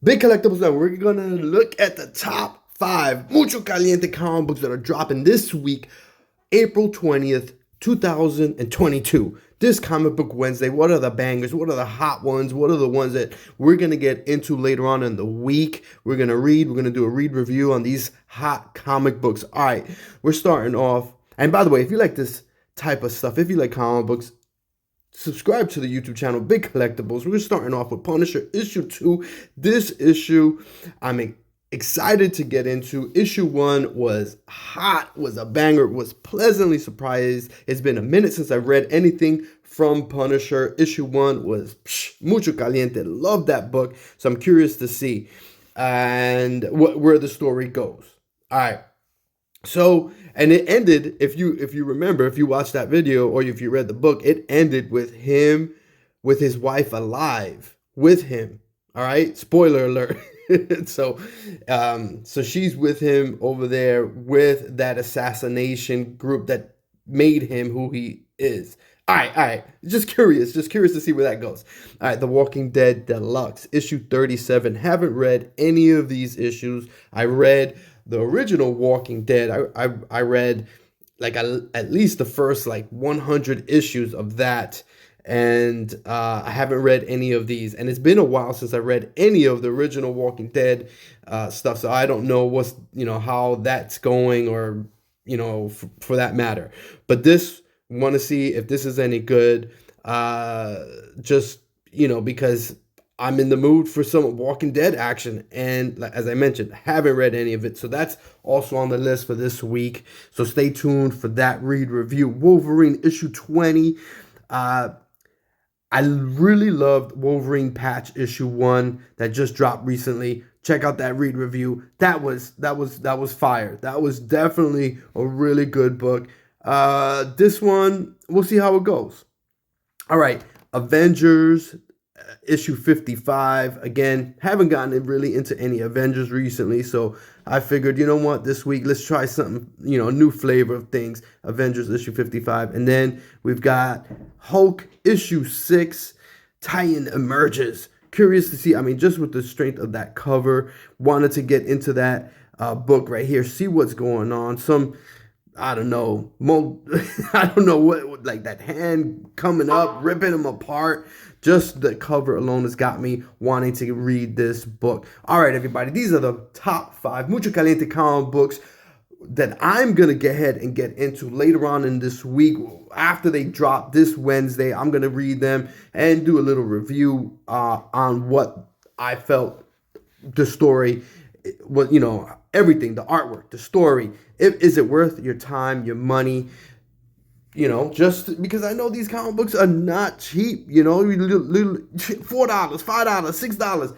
Big Collectibles, now we're going to look at the top 5 Mucho Caliente comic books that are dropping this week, April 20th, 2022. This Comic Book Wednesday, what are the bangers? What are the hot ones? What are the ones that we're going to get into later on in the week? We're going to do a read review on these hot comic books. All right, we're starting off. And by the way, if you like this type of stuff, if you like comic books, subscribe to the YouTube channel, Big Collectibles. We're starting off with Punisher Issue 2. This issue, I'm excited to get into. Issue 1 was hot, was a banger, was pleasantly surprised. It's been a minute since I've read anything from Punisher. Issue 1 was mucho caliente. Love that book. So I'm curious to see and where the story goes. All right. So, and it ended, if you remember, if you watched that video or if you read the book, it ended with him, with his wife alive with him. All right. Spoiler alert. So she's with him over there with that assassination group that made him who he is. All right. Just curious to see where that goes. All right, The Walking Dead Deluxe, issue 37. Haven't read any of these issues. I read the original Walking Dead. I read like at least the first like 100 issues of that. And I haven't read any of these, and it's been a while since I read any of the original Walking Dead stuff, so I don't know what's, how that's going, or for that matter. But this, want to see if this is any good, just because I'm in the mood for some Walking Dead action, and as I mentioned, haven't read any of it, so that's also on the list for this week. So stay tuned for that read review. Wolverine issue 20. I really loved Wolverine Patch issue 1 that just dropped recently. Check out that read review. That was fire. That was definitely a really good book. This one, we'll see how it goes. All right, Avengers issue 55. Again, haven't gotten really into any Avengers recently, so I figured, you know what, this week let's try something, a new flavor of things. Avengers issue 55. And then we've got Hulk issue 6. Titan emerges. Curious to see, just with the strength of that cover, wanted to get into that book right here, see what's going on. Some, I don't know what, like that hand coming up, ripping them apart. Just the cover alone has got me wanting to read this book. All right, everybody, these are the top 5 Mucho Caliente comic books that I'm going to get ahead and get into later on in this week. After they drop this Wednesday, I'm going to read them and do a little review on what I felt the story, everything, the artwork, the story. Is it worth your time, your money? Just because I know these comic books are not cheap, $4, $5, $6.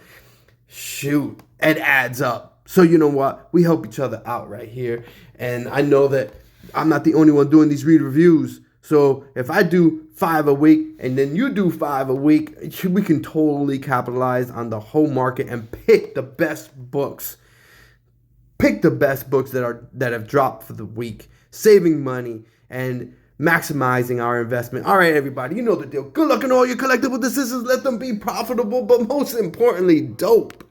Shoot, it adds up. So you know what? We help each other out right here. And I know that I'm not the only one doing these read reviews. So if I do 5 a week and then you do 5 a week, we can totally capitalize on the whole market and pick the best books. Pick the best books that have dropped for the week, saving money and maximizing our investment. All right, everybody, you know the deal. Good luck in all your collectible decisions. Let them be profitable, but most importantly, dope.